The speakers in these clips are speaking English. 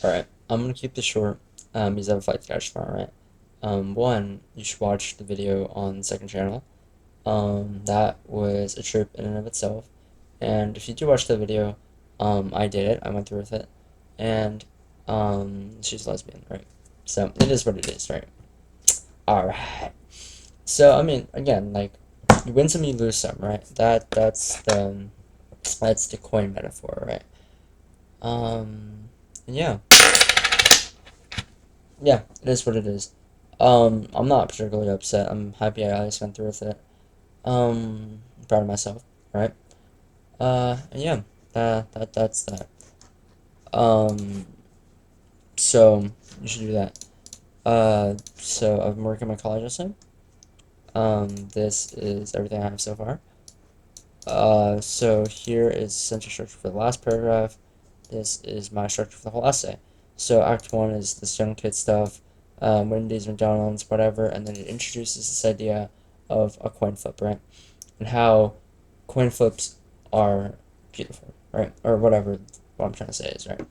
Alright, I'm gonna keep this short, because I have a flight to catch tomorrow, right? One, you should watch the video on the second channel. That was a trip in and of itself. And if you do watch the video, I did it, I went through with it. And, she's lesbian, right? So, it is what it is, right? Alright. So, I mean, again, like, you win some, you lose some, right? That's the coin metaphor, right? And yeah. Yeah, it is what it is. I'm not particularly upset. I'm happy I at least went through with it. I'm proud of myself, right? And yeah, that's that. Um, so you should do that. So I've been working my college essay. This is everything I have so far. So here is essential structure for the last paragraph. This is my structure for the whole essay. So Act 1 is this young kid stuff, Wendy's, McDonald's, whatever, and then it introduces this idea of a coin flip, right? And how coin flips are beautiful, right? Or whatever what I'm trying to say is, right?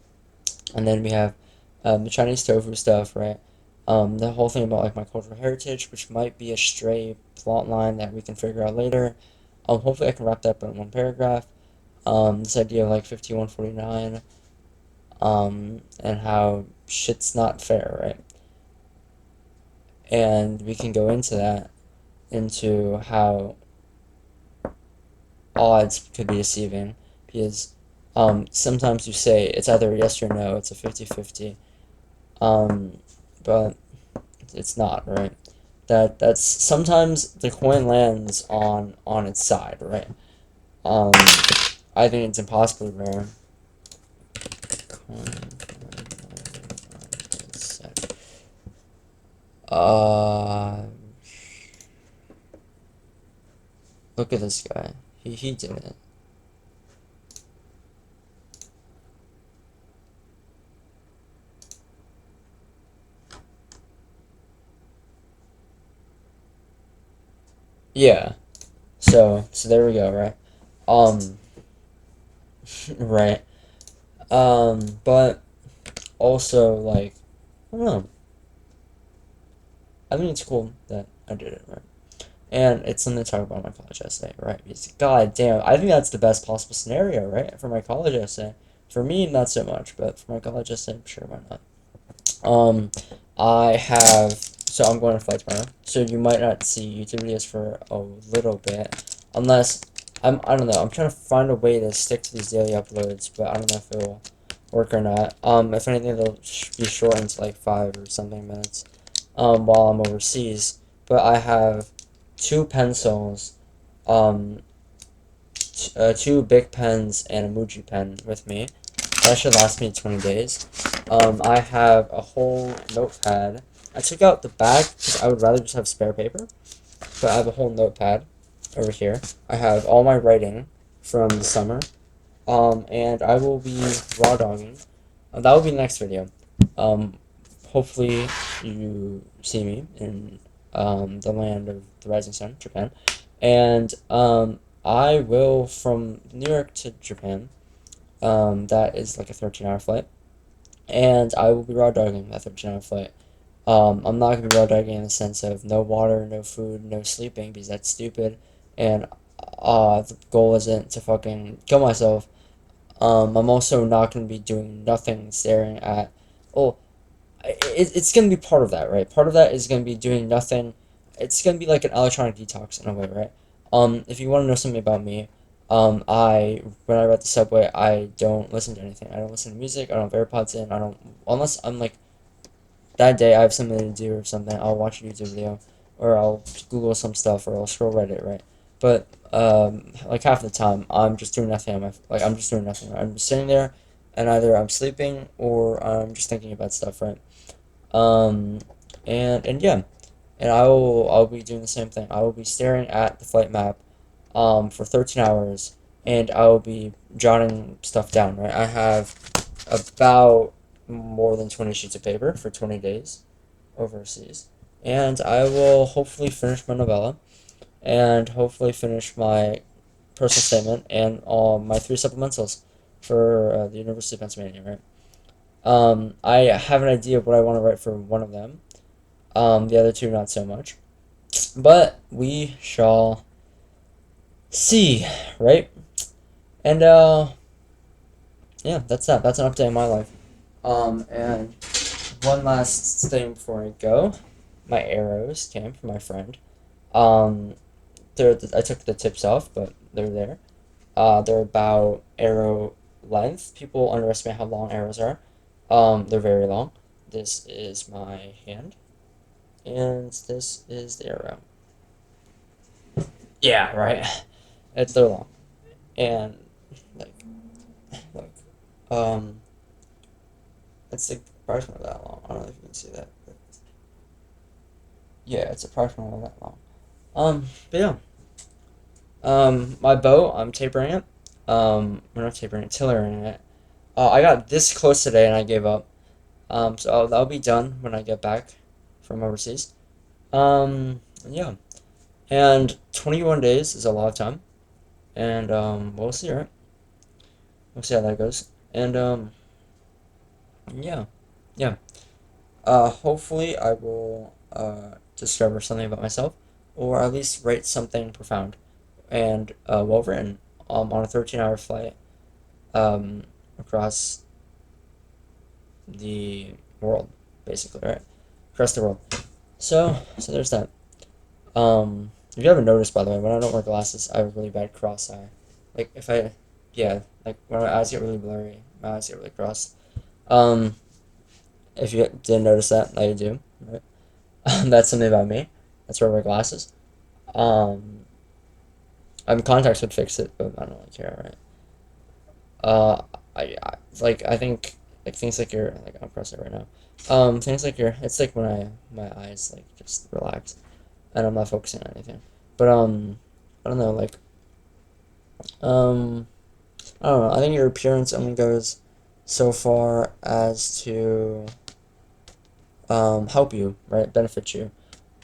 And then we have the Chinese tofu stuff, right? The whole thing about like my cultural heritage, which might be a stray plot line that we can figure out later. Hopefully I can wrap that up in one paragraph. This idea of like 5149, and how shit's not fair, right? And we can go into that, into how odds could be deceiving, because sometimes you say it's either yes or no, it's a 50-50, um, but it's not, right? That's sometimes the coin lands on its side, right? Um, I think it's impossibly rare. Uh, Look at this guy. He did it. Yeah. So there we go, right? Um, right. But also like I don't know. I think it's cool that I did it, right? And it's something to talk about in my college essay, right? Because, God damn, I think that's the best possible scenario, right? For my college essay. For me, not so much, but for my college essay, sure, why not? Um, I have, so I'm going to flight tomorrow, so you might not see YouTube videos for a little bit, unless, I don't know, I'm trying to find a way to stick to these daily uploads, but I don't know if it'll work or not. If anything, they'll be shortened to like 5 or something minutes, while I'm overseas, but I have two pencils, um, two big pens and a Muji pen with me. That should last me 20 days. I have a whole notepad. I took out the back because I would rather just have spare paper, but I have a whole notepad over here. I have all my writing from the summer, and I will be raw dogging. That will be the next video. Um, Hopefully you see me in the land of the rising sun, Japan, and I will from New York to Japan. That is like a 13-hour flight, and I will be raw dogging that 13-hour flight. I'm not gonna be raw dogging in the sense of no water, no food, no sleeping because that's stupid, and the goal isn't to fucking kill myself. I'm also not gonna be doing nothing, staring at. Oh, it's gonna be part of that, right? Part of that is gonna be doing nothing. It's gonna be like an electronic detox in a way, right? If you want to know something about me, I when I ride the subway, I don't listen to anything. I don't listen to music. I don't have AirPods in. I don't unless I'm like that day I have something to do or something. I'll watch a YouTube video, or I'll Google some stuff, or I'll scroll Reddit, right? But like half the time, I'm just doing nothing on my like I'm just doing nothing. Right? I'm just sitting there, and either I'm sleeping or I'm just thinking about stuff, right? Um, and yeah, and I'll be doing the same thing. I will be staring at the flight map, for 13 hours, and I will be jotting stuff down. Right, I have about more than 20 sheets of paper for 20 days overseas, and I will hopefully finish my novella, and hopefully finish my personal statement and all my three supplementals for the University of Pennsylvania. Right. I have an idea of what I want to write for one of them. The other two, not so much. But we shall see, right? And yeah, that's that. That's an update on my life. And one last thing before I go, my arrows came from my friend. Um, I took the tips off, but they're there. They're about arrow length. People underestimate how long arrows are. They're very long. This is my hand, and this is the arrow. Yeah, right. They're long, and like like um, it's like approximately that long. I don't know if you can see that. But yeah, it's approximately that long. But yeah. My bow, I'm tapering it. We're not tapering it, tillering it. I got this close today and I gave up. So that'll be done when I get back from overseas. Yeah. And 21 days is a lot of time. And, we'll see, right? We'll see how that goes. And, yeah. Yeah. Hopefully I will, discover something about myself, or at least write something profound and, well written, on a 13-hour flight, um, across the world, basically, right? Across the world. So there's that. If you haven't noticed, by the way, when I don't wear glasses, I have a really bad cross eye. Like if I, yeah, like when my eyes get really blurry, my eyes get really crossed. Um, if you didn't notice that, now you do, right? That's something about me. That's why I wear glasses. Um, contacts would fix it, but I don't really care, right? Uh, I think like things like your like I'm pressing it right now. Things like your it's like when my eyes like just relax and I'm not focusing on anything. But I don't know like um I don't know. I think your appearance only goes so far as to help you, right? Benefit you,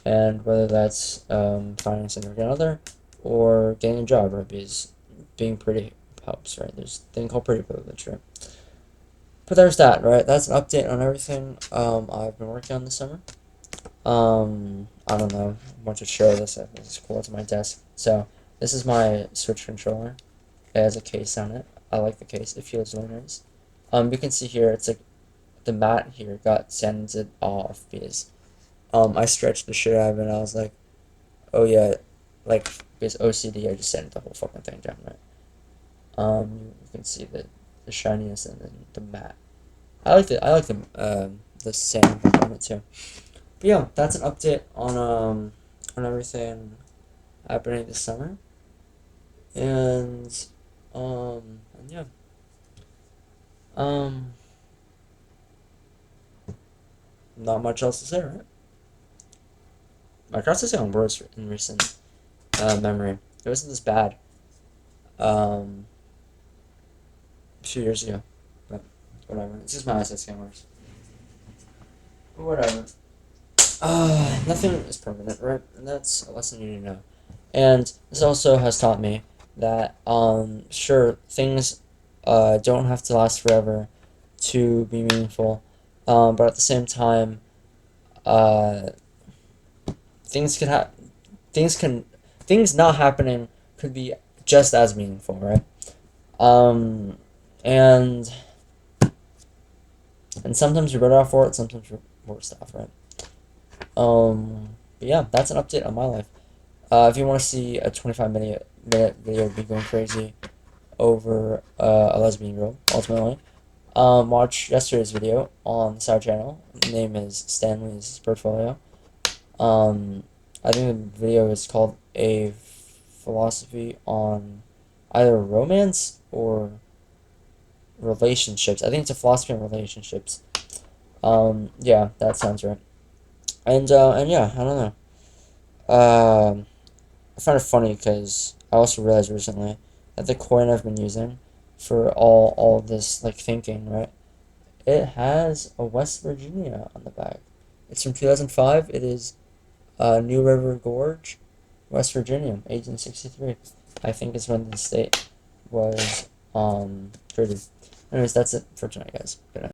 and whether that's finding a significant other or getting a job, right? Because being pretty helps, right? There's a thing called pretty privilege, right? But there's that, right? That's an update on everything I've been working on this summer. I don't know. I want to show this. This is cool. It's on my desk. So this is my Switch controller. It has a case on it. I like the case. It feels really nice. You can see here. It's like the mat here got sanded off because I stretched the shit out of it. And I was like, oh yeah, like because OCD. I just sanded the whole fucking thing down, right? You can see the shininess and then the mat. I like the sand component too. But yeah, that's an update on everything happening this summer. And and yeah. Um Not much else to say, right? My processing on words in recent memory. It wasn't this bad. Um a few years ago. But whatever. It's just my eyesight scan worse. But whatever. Nothing is permanent, right? And that's a lesson you need to know. And this also has taught me that, sure, things don't have to last forever to be meaningful, but at the same time, uh, things can have things can things not happening could be just as meaningful, right? Um, and and sometimes you're better off for it, sometimes you're worse off, right? But yeah, that's an update on my life. If you want to see a 25-minute video of me going crazy over a lesbian girl, ultimately, watch yesterday's video on the side channel. The name is Stanley's Portfolio. Um, I think the video is called A Philosophy on either Romance or Relationships. I think it's a philosophy on relationships. Yeah, that sounds right. And yeah, I don't know. I find it funny because I also realized recently that the coin I've been using for all of this like thinking, right? It has a West Virginia on the back. It's from 2005. It is New River Gorge, West Virginia, 1863. I think is when the state was created. Anyways, that's it for tonight, guys. Good night.